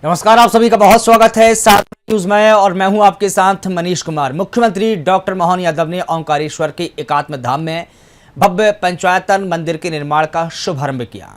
नमस्कार, आप सभी का बहुत स्वागत है साथ न्यूज में और मैं हूं आपके साथ मनीष कुमार। मुख्यमंत्री डॉक्टर मोहन यादव ने ओंकारेश्वर के एकात्म धाम में भव्य पंचायतन मंदिर के निर्माण का शुभारंभ किया।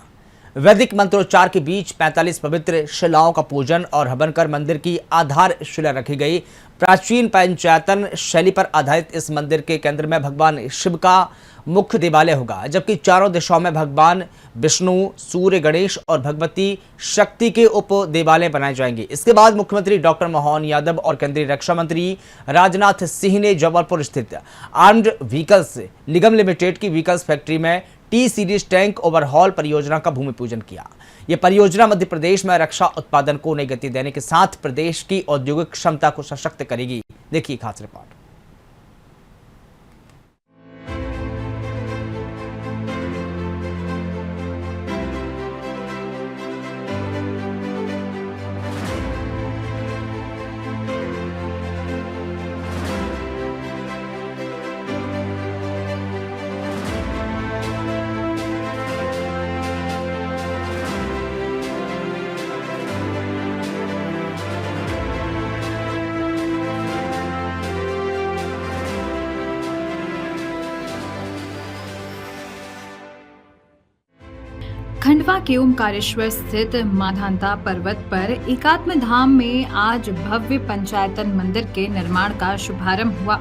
वैदिक मंत्रोच्चार के बीच 45 पवित्र शिलाओं का पूजन और हवन कर मंदिर की आधारशिला रखी गई। प्राचीन पंचायतन शैली पर आधारित इस मंदिर के केंद्र में भगवान शिव का मुख्य देवालय होगा, जबकि चारों दिशाओं में भगवान विष्णु, सूर्य, गणेश और भगवती शक्ति के उप देवालय बनाए जाएंगे। इसके बाद मुख्यमंत्री डॉक्टर मोहन यादव और केंद्रीय रक्षा मंत्री राजनाथ सिंह ने जबलपुर स्थित आर्म्ड व्हीकल्स निगम लिमिटेड की व्हीकल्स फैक्ट्री में टी सीरीज टैंक ओवरहॉल परियोजना का भूमि पूजन किया। यह परियोजना मध्य प्रदेश में रक्षा उत्पादन को नई गति देने के साथ प्रदेश की औद्योगिक क्षमता को सशक्त करेगी। देखिए खास रिपोर्ट। खंडवा के ओंकारेश्वर स्थित माधांता पर्वत पर एकात्म धाम में आज भव्य पंचायतन मंदिर के निर्माण का शुभारंभ हुआ।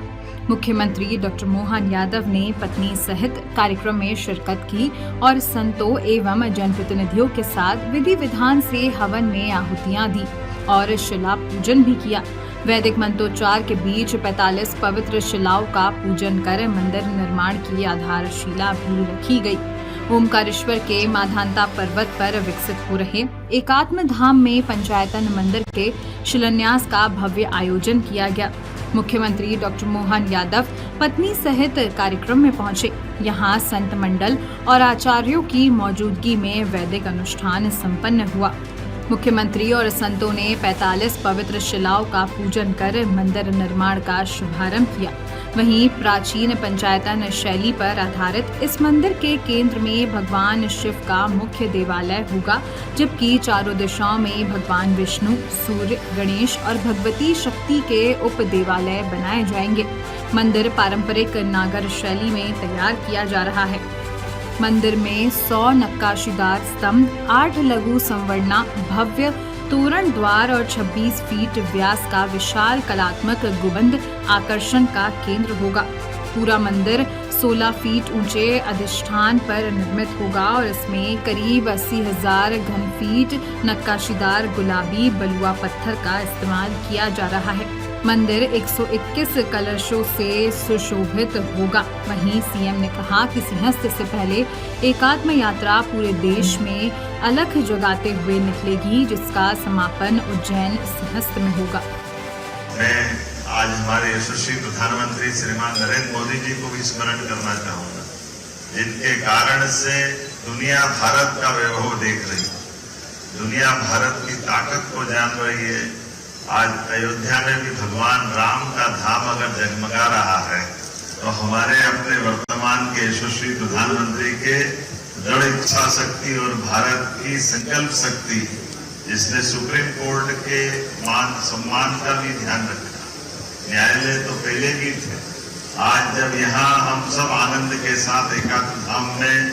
मुख्यमंत्री डॉक्टर मोहन यादव ने पत्नी सहित कार्यक्रम में शिरकत की और संतों एवं जनप्रतिनिधियों के साथ विधि विधान से हवन में आहुतियां दी और शिला पूजन भी किया। वैदिक मंत्रोच्चार के बीच 45 पवित्र शिलाओं का पूजन कर मंदिर निर्माण की आधारशिला भी रखी गई। ओंकारेश्वर के माधांता पर्वत पर विकसित हो रहे एकात्म धाम में पंचायतन मंदिर के शिलान्यास का भव्य आयोजन किया गया। मुख्यमंत्री डॉक्टर मोहन यादव पत्नी सहित कार्यक्रम में पहुंचे। यहां संत मंडल और आचार्यों की मौजूदगी में वैदिक अनुष्ठान संपन्न हुआ। मुख्यमंत्री और संतों ने 45 पवित्र शिलाओं का पूजन कर मंदिर निर्माण का शुभारंभ किया। वहीं प्राचीन पंचायतन शैली पर आधारित इस मंदिर के केंद्र में भगवान शिव का मुख्य देवालय होगा, जबकि चारों दिशाओं में भगवान विष्णु, सूर्य, गणेश और भगवती शक्ति के उप देवालय बनाए जाएंगे। मंदिर पारंपरिक नागर शैली में तैयार किया जा रहा है। मंदिर में 100 नक्काशीदार स्तंभ, 8 लघु संवरना, भव्य तोरण द्वार और 26 फीट व्यास का विशाल कलात्मक गुंबद आकर्षण का केंद्र होगा। पूरा मंदिर 16 फीट ऊंचे अधिष्ठान पर निर्मित होगा और इसमें करीब 80,000 घन फीट नक्काशीदार गुलाबी बलुआ पत्थर का इस्तेमाल किया जा रहा है। मंदिर 121 कलशों से सुशोभित होगा। वहीं सीएम ने कहा कि सिंहस्थ से पहले एकात्म यात्रा पूरे देश में अलख जगाते हुए निकलेगी, जिसका समापन उज्जैन सिंहस्थ में होगा। मैं आज हमारे यशस्वी प्रधानमंत्री श्रीमान नरेंद्र मोदी जी को भी स्मरण करना चाहूंगा, जिनके कारण से दुनिया भारत का वैभव देख रही है, दुनिया भारत की ताकत को जान रही है। आज अयोध्या में भी भगवान राम का धाम अगर जगमगा रहा है, तो हमारे अपने वर्तमान के यशस्वी प्रधानमंत्री के दृढ़ इच्छा शक्ति और भारत की संकल्प शक्ति, जिसने सुप्रीम कोर्ट के मान सम्मान का भी ध्यान रखा। न्यायालय तो पहले भी थे। आज जब यहाँ हम सब आनंद के साथ एकात्म धाम में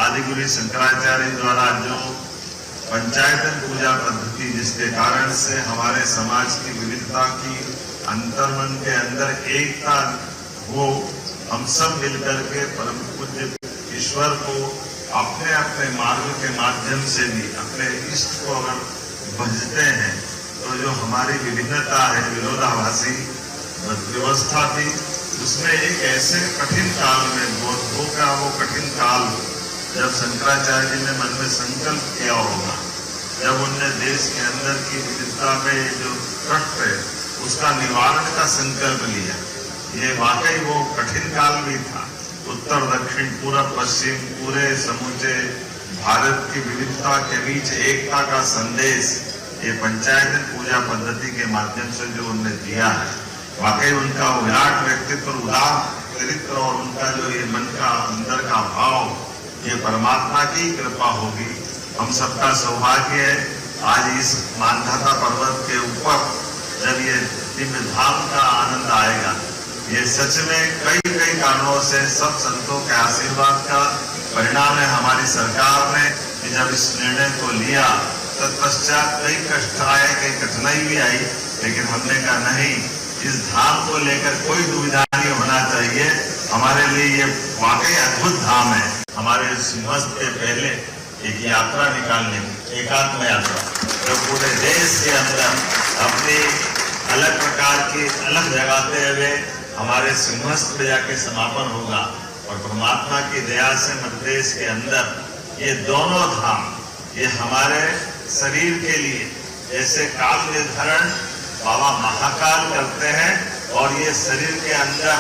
आदिगुरु शंकराचार्य द्वारा जो पंचायतन पूजा पद्धति, जिसके कारण से हमारे समाज की विविधता की अंतर्मन के अंदर एकता हो, हम सब मिलकर के परम पूज्य ईश्वर को अपने अपने मार्ग के माध्यम से भी अपने इष्ट को अगर भजते हैं, तो जो हमारी विभिन्नता है, विरोधाभासी व्यवस्था थी, उसमें एक ऐसे कठिन काल में बौद्धों का वो कठिन काल, जब शंकराचार्य जी ने मन में संकल्प किया होगा, जब उनने देश के अंदर की विविधता में जो कष्ट है उसका निवारण का संकल्प लिया। ये वाकई वो कठिन काल भी था। उत्तर दक्षिण पूर्व पश्चिम पूरे समूचे भारत की विविधता के बीच एकता का संदेश ये पंचायतन पूजा पद्धति के माध्यम से जो उन्होंने दिया है, वाकई उनका विराट व्यक्तित्व, उदार चरित्र और उनका जो ये मन का अंदर का भाव, ये परमात्मा की कृपा होगी। हम सबका सौभाग्य है आज इस मानधाता पर्वत के ऊपर जब ये दिव्य धाम का आनंद आएगा, ये सच में कई कई कारणों से सब संतों के आशीर्वाद का परिणाम है। हमारी सरकार ने जब इस निर्णय को लिया तत्पश्चात कई कष्ट आए, कई कठिनाई भी आई, लेकिन हमने कहा नहीं, इस धाम को लेकर कोई दुविधा नहीं होना चाहिए। हमारे लिए ये वाकई अद्भुत धाम है। हमारे सिंहस्थ के पहले एक यात्रा निकालने, एकात्म यात्रा, जो पूरे देश के अंदर अपनी अलग प्रकार की अलग जगाते हुए हमारे सिंहस्थ पे जाके समापन होगा। और परमात्मा की दया से मध्य प्रदेश के अंदर ये दोनों धाम, ये हमारे शरीर के लिए जैसे काल निर्धारण बाबा महाकाल करते हैं, और ये शरीर के अंदर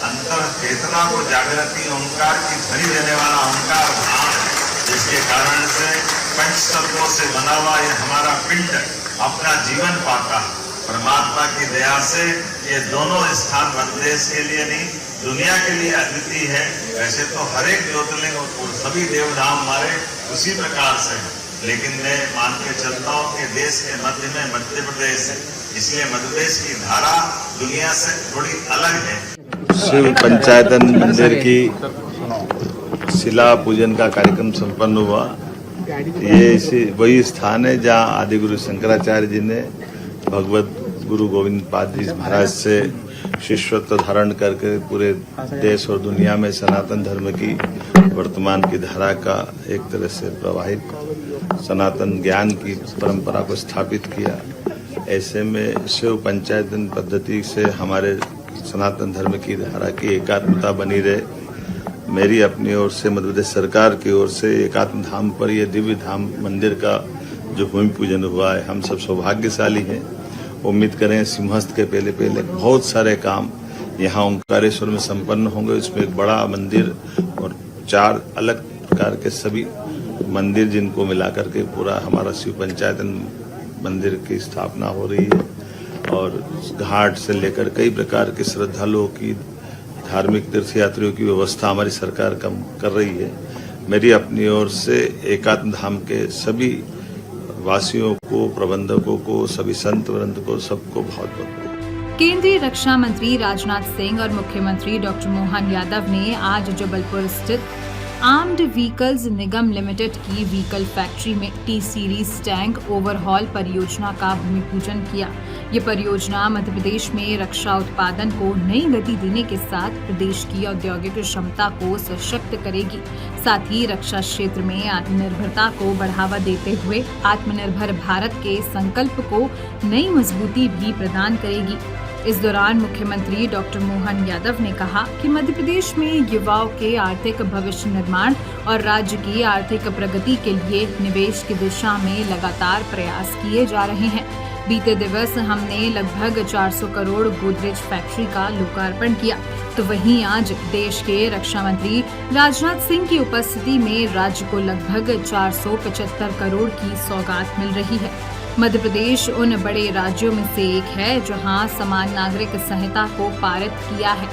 अंतर चेतना को जागृति ओंकार की ध्वनि देने वाला ओंकार धाम है, जिसके कारण से पंच तत्वों से बना हुआ ये हमारा पिंड अपना जीवन पाता है। परमात्मा की दया से ये दोनों स्थान मध्य प्रदेश के लिए नहीं, दुनिया के लिए अद्वितीय है। वैसे तो हर एक ज्योतिर्लिंग और सभी देवधाम हमारे उसी प्रकार से है, लेकिन मैं मान के चलता हूँ कि देश के मध्य में मध्य प्रदेश है, इसलिए मध्य प्रदेश की धारा दुनिया से थोड़ी अलग है। शिव पंचायतन मंदिर की शिला पूजन का कार्यक्रम संपन्न हुआ। ये वही स्थान है जहाँ आदि गुरु शंकराचार्य जी ने भगवत गुरु गोविंद पाद जी महाराज से शिष्यत्व धारण करके पूरे देश और दुनिया में सनातन धर्म की वर्तमान की धारा का एक तरह से प्रवाहित सनातन ज्ञान की परंपरा को स्थापित किया। ऐसे में शिव पंचायतन पद्धति से हमारे सनातन धर्म की धारा की एकात्मता बनी रहे। मेरी अपनी ओर से मध्य प्रदेश सरकार की ओर से एकात्म धाम पर यह दिव्य धाम मंदिर का जो भूमि पूजन हुआ है, हम सब सौभाग्यशाली हैं। उम्मीद करें सिंहस्थ के पहले पहले बहुत सारे काम यहाँ ओंकारेश्वर में संपन्न होंगे। इसमें एक बड़ा मंदिर और 4 अलग प्रकार के सभी मंदिर जिनको मिलाकर के पूरा हमारा शिव पंचायतन मंदिर की स्थापना हो रही है। और घाट से लेकर कई प्रकार के श्रद्धालुओं की, धार्मिक तीर्थयात्रियों की व्यवस्था हमारी सरकार कर रही है। मेरी अपनी ओर से एकात्म धाम के सभी वासियों को, प्रबंधकों को, सभी संत वृंद को, सबको बहुत बहुत केंद्रीय रक्षा मंत्री राजनाथ सिंह और मुख्यमंत्री डॉक्टर मोहन यादव ने आज जबलपुर स्थित आर्म्ड व्हीकल्स निगम लिमिटेड की व्हीकल फैक्ट्री में टी सीरीज टैंक ओवरहॉल परियोजना का भूमि पूजन किया। ये परियोजना मध्य प्रदेश में रक्षा उत्पादन को नई गति देने के साथ प्रदेश की औद्योगिक क्षमता को सशक्त करेगी, साथ ही रक्षा क्षेत्र में आत्मनिर्भरता को बढ़ावा देते हुए आत्मनिर्भर भारत के संकल्प को नई मजबूती भी प्रदान करेगी। इस दौरान मुख्यमंत्री डॉक्टर मोहन यादव ने कहा कि मध्य प्रदेश में युवाओं के आर्थिक भविष्य निर्माण और राज्य की आर्थिक प्रगति के लिए निवेश की दिशा में लगातार प्रयास किए जा रहे हैं। बीते दिवस हमने लगभग 400 करोड़ गोदरेज फैक्ट्री का लोकार्पण किया, तो वहीं आज देश के रक्षा मंत्री राजनाथ सिंह की उपस्थिति में राज्य को लगभग 475 करोड़ की सौगात मिल रही है। मध्य प्रदेश उन बड़े राज्यों में से एक है जहां समान नागरिक संहिता को पारित किया है।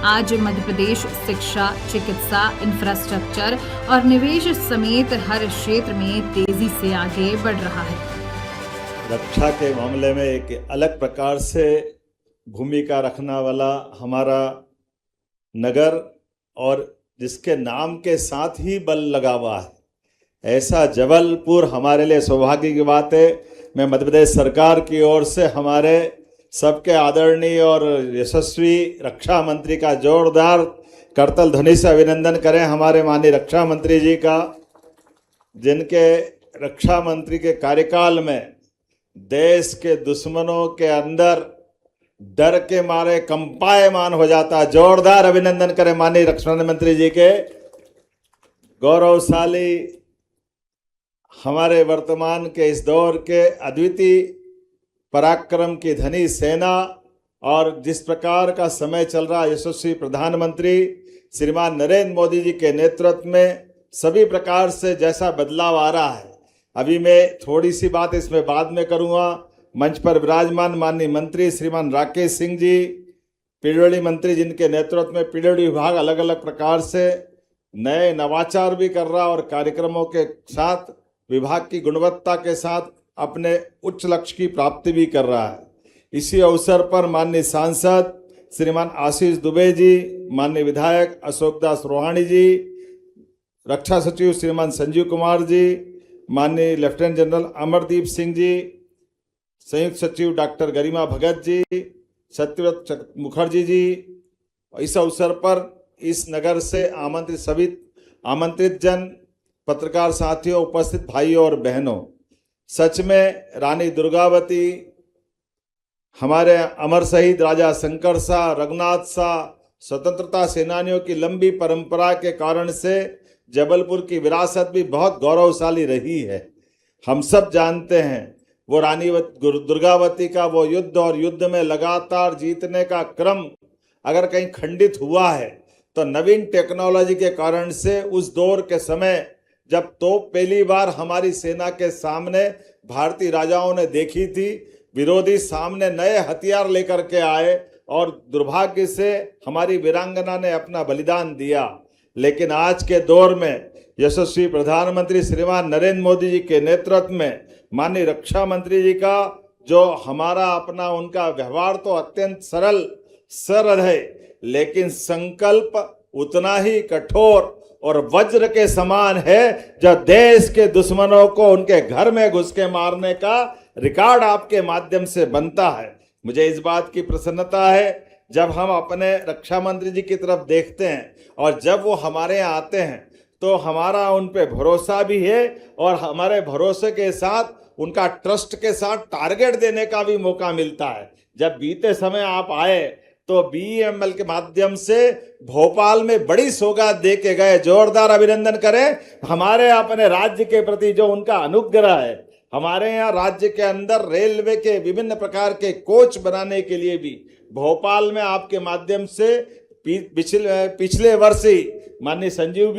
आज मध्य प्रदेश शिक्षा, चिकित्सा, इंफ्रास्ट्रक्चर और निवेश समेत हर क्षेत्र में तेजी से आगे बढ़ रहा है। रक्षा के मामले में एक अलग प्रकार से भूमिका रखने वाला हमारा नगर और जिसके नाम के साथ ही बल लगा हुआ है, ऐसा जबलपुर हमारे लिए सौभाग्य की बात है। मैं मध्य प्रदेश सरकार की ओर से हमारे सबके आदरणीय और यशस्वी रक्षा मंत्री का जोरदार करतल ध्वनि से अभिनंदन करें हमारे माननीय रक्षा मंत्री जी का, जिनके रक्षा मंत्री के कार्यकाल में देश के दुश्मनों के अंदर डर के मारे कंपायमान हो जाता। जोरदार अभिनंदन करें माननीय रक्षा मंत्री जी के। गौरवशाली हमारे वर्तमान के इस दौर के अद्वितीय पराक्रम की धनी सेना और जिस प्रकार का समय चल रहा, यशस्वी प्रधानमंत्री श्रीमान नरेंद्र मोदी जी के नेतृत्व में सभी प्रकार से जैसा बदलाव आ रहा है। अभी मैं थोड़ी सी बात इसमें बाद में करूँगा। मंच पर विराजमान माननीय मंत्री श्रीमान राकेश सिंह जी, पीडब्ल्यूडी मंत्री, जिनके नेतृत्व में पीडब्ल्यूडी विभाग अलग अलग प्रकार से नए नवाचार भी कर रहा और कार्यक्रमों के साथ विभाग की गुणवत्ता के साथ अपने उच्च लक्ष्य की प्राप्ति भी कर रहा है। इसी अवसर पर माननीय सांसद श्रीमान आशीष दुबे जी, माननीय विधायक अशोक दास रोहाणी जी, रक्षा सचिव श्रीमान संजीव कुमार जी, माननीय लेफ्टिनेंट जनरल अमरदीप सिंह जी, संयुक्त सचिव डॉक्टर गरिमा भगत जी, सत्यव्रत मुखर्जी जी, इस अवसर पर इस नगर से आमंत्रित जन, पत्रकार साथियों, उपस्थित भाइयों और बहनों, सच में रानी दुर्गावती, हमारे अमर शहीद राजा शंकर शाह, रघुनाथ शाह, स्वतंत्रता सेनानियों की लंबी परंपरा के कारण से जबलपुर की विरासत भी बहुत गौरवशाली रही है। हम सब जानते हैं वो रानी दुर्गावती का वो युद्ध और युद्ध में लगातार जीतने का क्रम अगर कहीं खंडित हुआ है तो नवीन टेक्नोलॉजी के कारण से उस दौर के समय जब तोप पहली बार हमारी सेना के सामने भारतीय राजाओं ने देखी थी, विरोधी सामने नए हथियार लेकर के आए और दुर्भाग्य से हमारी वीरांगना ने अपना बलिदान दिया। लेकिन आज के दौर में यशस्वी प्रधानमंत्री श्रीमान नरेंद्र मोदी जी के नेतृत्व में माननीय रक्षा मंत्री जी का जो हमारा अपना उनका व्यवहार तो अत्यंत सरल है, लेकिन संकल्प उतना ही कठोर और वज्र के समान है जो देश के दुश्मनों को उनके घर में घुस के मारने का रिकॉर्ड आपके माध्यम से बनता है। मुझे इस बात की प्रसन्नता है जब हम अपने रक्षा मंत्री जी की तरफ देखते हैं और जब वो हमारे यहाँ आते हैं तो हमारा उन पे भरोसा भी है और हमारे भरोसे के साथ उनका ट्रस्ट के साथ टारगेट देने का भी मौका मिलता है। जब बीते समय आप आए तो BEML के माध्यम से भोपाल में बड़ी सौगात दे के गए। जोरदार अभिनंदन करें हमारे अपने राज्य के प्रति जो उनका अनुग्रह है। हमारे यहाँ राज्य के अंदर रेलवे के विभिन्न प्रकार के कोच बनाने के लिए भी भोपाल में आपके माध्यम से पिछले वर्ष ही माननीय संजीव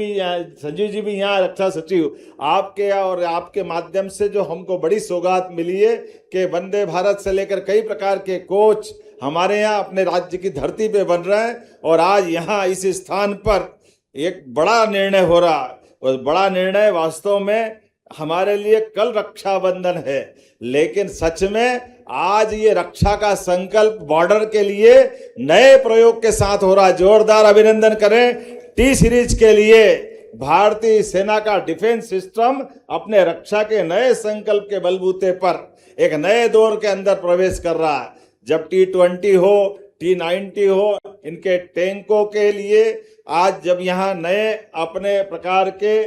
जी भी यहाँ रक्षा सचिव आपके माध्यम से जो हमको बड़ी सौगात मिली है कि वंदे भारत से लेकर कई प्रकार के कोच हमारे यहाँ अपने राज्य की धरती पे बन रहे हैं। और आज यहाँ इस स्थान पर एक बड़ा निर्णय हो रहा है और बड़ा निर्णय वास्तव में हमारे लिए कल रक्षाबंधन है, लेकिन सच में आज ये रक्षा का संकल्प बॉर्डर के लिए नए प्रयोग के साथ हो रहा है। जोरदार अभिनंदन करें टी सीरीज के लिए। भारतीय सेना का डिफेंस सिस्टम अपने रक्षा के नए संकल्प के बलबूते पर एक नए दौर के अंदर प्रवेश कर रहा है। जब T-20 हो, T-90 हो, इनके टैंकों के लिए आज जब यहाँ नए अपने प्रकार के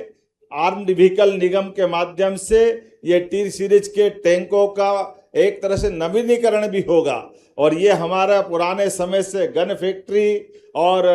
आर्म्ड व्हीकल निगम के माध्यम से ये टी सीरीज के टैंकों का एक तरह से नवीनीकरण भी होगा। और ये हमारा पुराने समय से गन फैक्ट्री और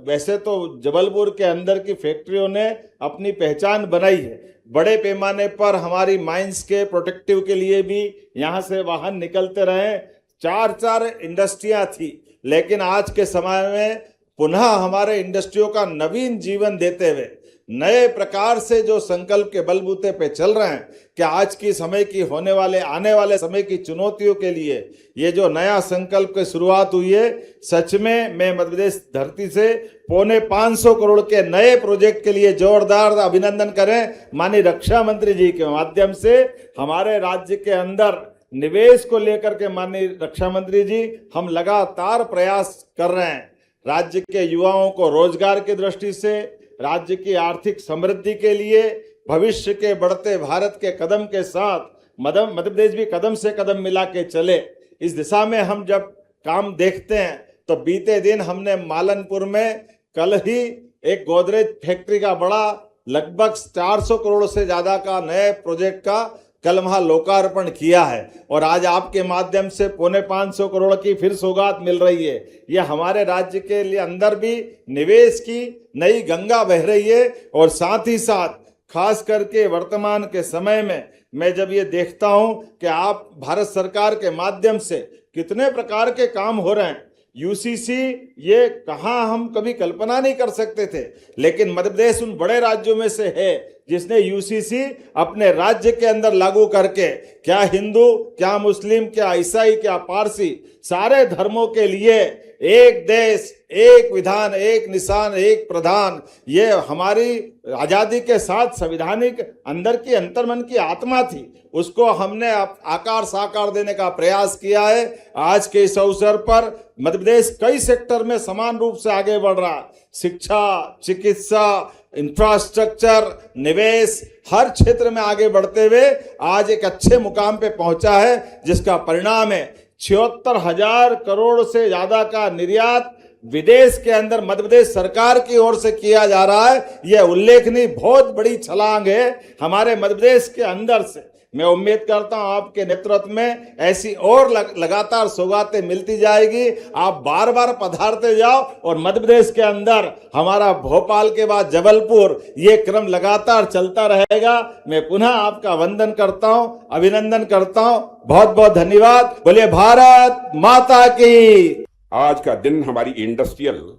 वैसे तो जबलपुर के अंदर की फैक्ट्रियों ने अपनी पहचान बनाई है। बड़े पैमाने पर हमारी माइंस के प्रोटेक्टिव के लिए भी यहाँ से वाहन निकलते रहे। चार इंडस्ट्रियाँ थी, लेकिन आज के समय में पुनः हमारे इंडस्ट्रियों का नवीन जीवन देते हुए नए प्रकार से जो संकल्प के बलबूते पे चल रहे हैं कि आज की समय की आने वाले समय की चुनौतियों के लिए ये जो नया संकल्प की शुरुआत हुई है, सच में मैं मध्य प्रदेश धरती से 550 करोड़ के नए प्रोजेक्ट के लिए जोरदार अभिनंदन करें माननीय रक्षा मंत्री जी के माध्यम से। हमारे राज्य के अंदर निवेश को लेकर के माननीय रक्षा मंत्री जी हम लगातार प्रयास कर रहे हैं। राज्य के युवाओं को रोजगार की दृष्टि से, राज्य की आर्थिक समृद्धि के लिए, भविष्य के बढ़ते भारत के कदम के साथ मध्य प्रदेश भी कदम से कदम मिला के चले। इस दिशा में हम जब काम देखते हैं तो बीते दिन हमने मालनपुर में कल ही एक गोदरेज फैक्ट्री का बड़ा लगभग 400 करोड़ से ज्यादा का नए प्रोजेक्ट का कल वहां लोकार्पण किया है। और आज आपके माध्यम से 550 करोड़ की फिर सौगात मिल रही है। यह हमारे राज्य के लिए अंदर भी निवेश की नई गंगा बह रही है। और साथ ही साथ खास करके वर्तमान के समय में मैं जब ये देखता हूं कि आप भारत सरकार के माध्यम से कितने प्रकार के काम हो रहे हैं। यूसीसी ये कहाँ हम कभी कल्पना नहीं कर सकते थे, लेकिन मध्य प्रदेश उन बड़े राज्यों में से है जिसने यूसीसी अपने राज्य के अंदर लागू करके क्या हिंदू, क्या मुस्लिम, क्या ईसाई, क्या पारसी, सारे धर्मों के लिए एक देश, एक विधान, एक निशान, एक प्रधान, ये हमारी आजादी के साथ संविधानिक अंदर की अंतर्मन की आत्मा थी, उसको हमने आकार साकार देने का प्रयास किया है। आज के इस अवसर पर मध्य प्रदेश कई सेक्टर में समान रूप से आगे बढ़ रहा है। शिक्षा, चिकित्सा, इंफ्रास्ट्रक्चर, निवेश, हर क्षेत्र में आगे बढ़ते हुए आज एक अच्छे मुकाम पे पहुंचा है, जिसका परिणाम है 76,000 करोड़ से ज्यादा का निर्यात विदेश के अंदर मध्य प्रदेश सरकार की ओर से किया जा रहा है। यह उल्लेखनीय बहुत बड़ी छलांग है हमारे मध्य प्रदेश के अंदर से। मैं उम्मीद करता हूं आपके नेतृत्व में ऐसी और लगातार सौगातें मिलती जाएगी। आप बार बार पधारते जाओ और मध्य प्रदेश के अंदर हमारा भोपाल के बाद जबलपुर, ये क्रम लगातार चलता रहेगा। मैं पुनः आपका वंदन करता हूं, अभिनंदन करता हूं। बहुत बहुत धन्यवाद। बोलिए भारत माता की। आज का दिन हमारी इंडस्ट्रियल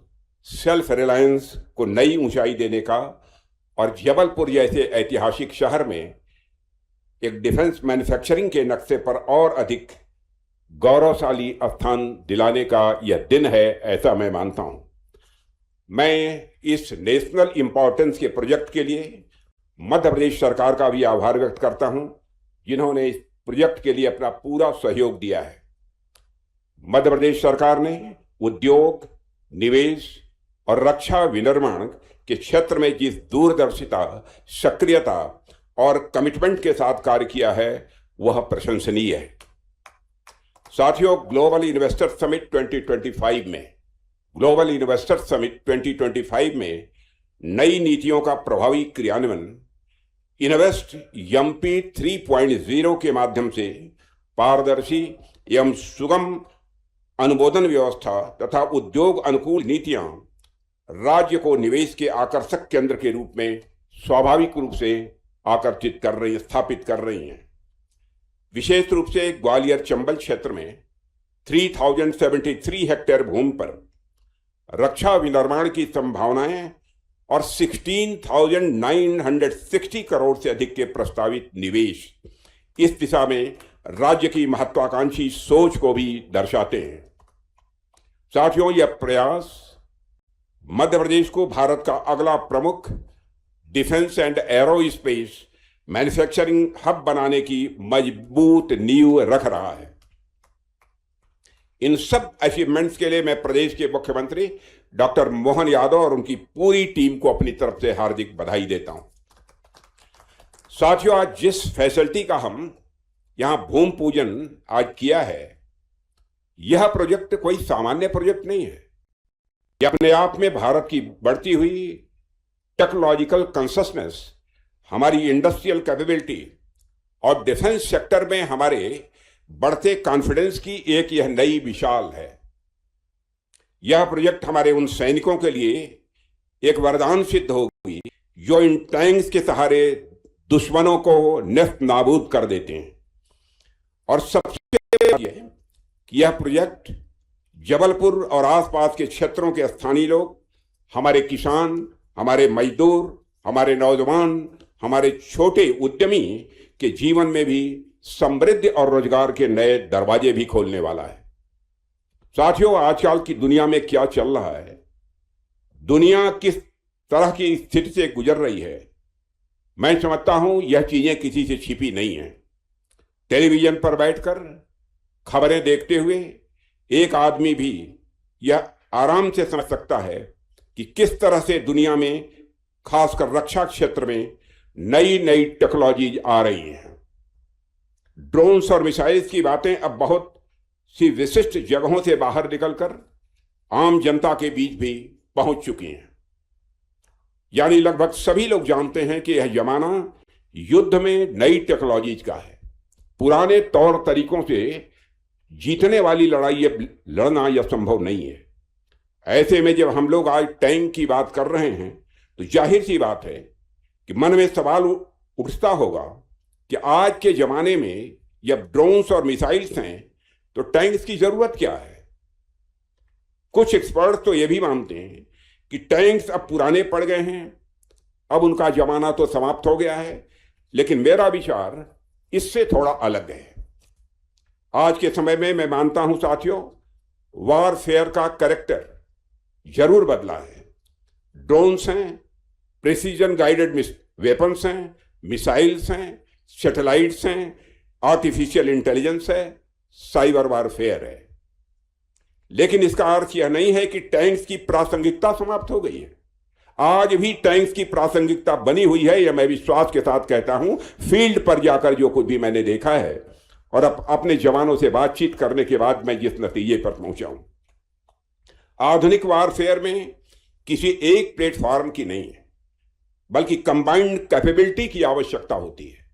सेल्फ रिलायंस को नई ऊंचाई देने का और जबलपुर जैसे ऐतिहासिक शहर में एक डिफेंस मैन्युफैक्चरिंग के नक्शे पर और अधिक गौरवशाली स्थान दिलाने का यह दिन है, ऐसा मैं मानता हूं। मैं इस नेशनल इंपॉर्टेंस के प्रोजेक्ट के लिए मध्य प्रदेश सरकार का भी आभार व्यक्त करता हूं, जिन्होंने इस प्रोजेक्ट के लिए अपना पूरा सहयोग दिया है। मध्य प्रदेश सरकार ने उद्योग, निवेश और रक्षा विनिर्माण के क्षेत्र में जिस दूरदर्शिता, सक्रियता और कमिटमेंट के साथ कार्य किया है, वह प्रशंसनीय है। साथियों, ग्लोबल इन्वेस्टर समिट 2025 में नई नीतियों का प्रभावी क्रियान्वयन इन्वेस्ट एमपी 3.0 के माध्यम से पारदर्शी एवं सुगम अनुमोदन व्यवस्था तथा उद्योग अनुकूल नीतियां राज्य को निवेश के आकर्षक केंद्र के रूप में स्वाभाविक रूप से स्थापित कर रही हैं। विशेष रूप से ग्वालियर चंबल क्षेत्र में 3073 हेक्टेयर भूमि पर रक्षा विनिर्माण की संभावनाएं और 16,960 करोड़ से अधिक के प्रस्तावित निवेश इस दिशा में राज्य की महत्वाकांक्षी सोच को भी दर्शाते हैं। साथियों, यह प्रयास मध्य प्रदेश को भारत का अगला प्रमुख defence and aerospace manufacturing hub बनाने की मजबूत नींव रख रहा है। इन सब अचीवमेंट्स के लिए मैं प्रदेश के मुख्यमंत्री डॉक्टर मोहन यादव और उनकी पूरी टीम को अपनी तरफ से हार्दिक बधाई देता हूं। साथियों, आज जिस फैसिलिटी का हम यहां भूमि पूजन आज किया है, यह प्रोजेक्ट कोई सामान्य प्रोजेक्ट नहीं है। यह अपने आप में भारत की बढ़ती हुई टेक्नोलॉजिकल कॉन्शसनेस, हमारी इंडस्ट्रियल कैपेबिलिटी और डिफेंस सेक्टर में हमारे बढ़ते कॉन्फिडेंस की एक यह नई मिसाल है। यह प्रोजेक्ट हमारे उन सैनिकों के लिए एक वरदान सिद्ध होगी जो इन टैंक्स के सहारे दुश्मनों को नेस्त नाबूद कर देते हैं। और सबसे यह कि यह प्रोजेक्ट जबलपुर और आसपास के क्षेत्रों के स्थानीय लोग, हमारे किसान, हमारे मजदूर, हमारे नौजवान, हमारे छोटे उद्यमी के जीवन में भी समृद्धि और रोजगार के नए दरवाजे भी खोलने वाला है। साथियों, आजकल की दुनिया में क्या चल रहा है, दुनिया किस तरह की स्थिति से गुजर रही है, मैं समझता हूं यह चीजें किसी से छिपी नहीं हैं। टेलीविजन पर बैठकर खबरें देखते हुए एक आदमी भी यह आराम से समझ सकता है कि किस तरह से दुनिया में खासकर रक्षा क्षेत्र में नई नई टेक्नोलॉजी आ रही हैं। ड्रोन्स और मिसाइल्स की बातें अब बहुत सी विशिष्ट जगहों से बाहर निकलकर आम जनता के बीच भी पहुंच चुकी हैं। यानी लगभग सभी लोग जानते हैं कि यह जमाना युद्ध में नई टेक्नोलॉजीज का है। पुराने तौर तरीकों से जीतने वाली लड़ाई लड़ना यह संभव नहीं है। ऐसे में जब हम लोग आज टैंक की बात कर रहे हैं तो जाहिर सी बात है कि मन में सवाल उठता होगा कि आज के जमाने में जब ड्रोन्स और मिसाइल्स हैं तो टैंक्स की जरूरत क्या है। कुछ एक्सपर्ट तो यह भी मानते हैं कि टैंक्स अब पुराने पड़ गए हैं, अब उनका जमाना तो समाप्त हो गया है, लेकिन मेरा विचार इससे थोड़ा अलग है। आज के समय में मैं मानता हूं साथियों, वॉरफेयर का कैरेक्टर जरूर बदला है। ड्रोन्स हैं, प्रिसीजन गाइडेड वेपन्स हैं, मिसाइल्स हैं, सैटेलाइट्स हैं, आर्टिफिशियल इंटेलिजेंस है, साइबर वॉरफेयर है। लेकिन इसका अर्थ यह नहीं है कि टैंक्स की प्रासंगिकता समाप्त हो गई है। आज भी टैंक्स की प्रासंगिकता बनी हुई है, यह मैं विश्वास के साथ कहता हूं। फील्ड पर जाकर जो कुछ भी मैंने देखा है और अपने जवानों से बातचीत करने के बाद मैं जिस नतीजे पर पहुंचा हूं, आधुनिक वॉरफेयर में किसी एक प्लेटफॉर्म की नहीं है, बल्कि कंबाइंड कैपेबिलिटी की आवश्यकता होती है।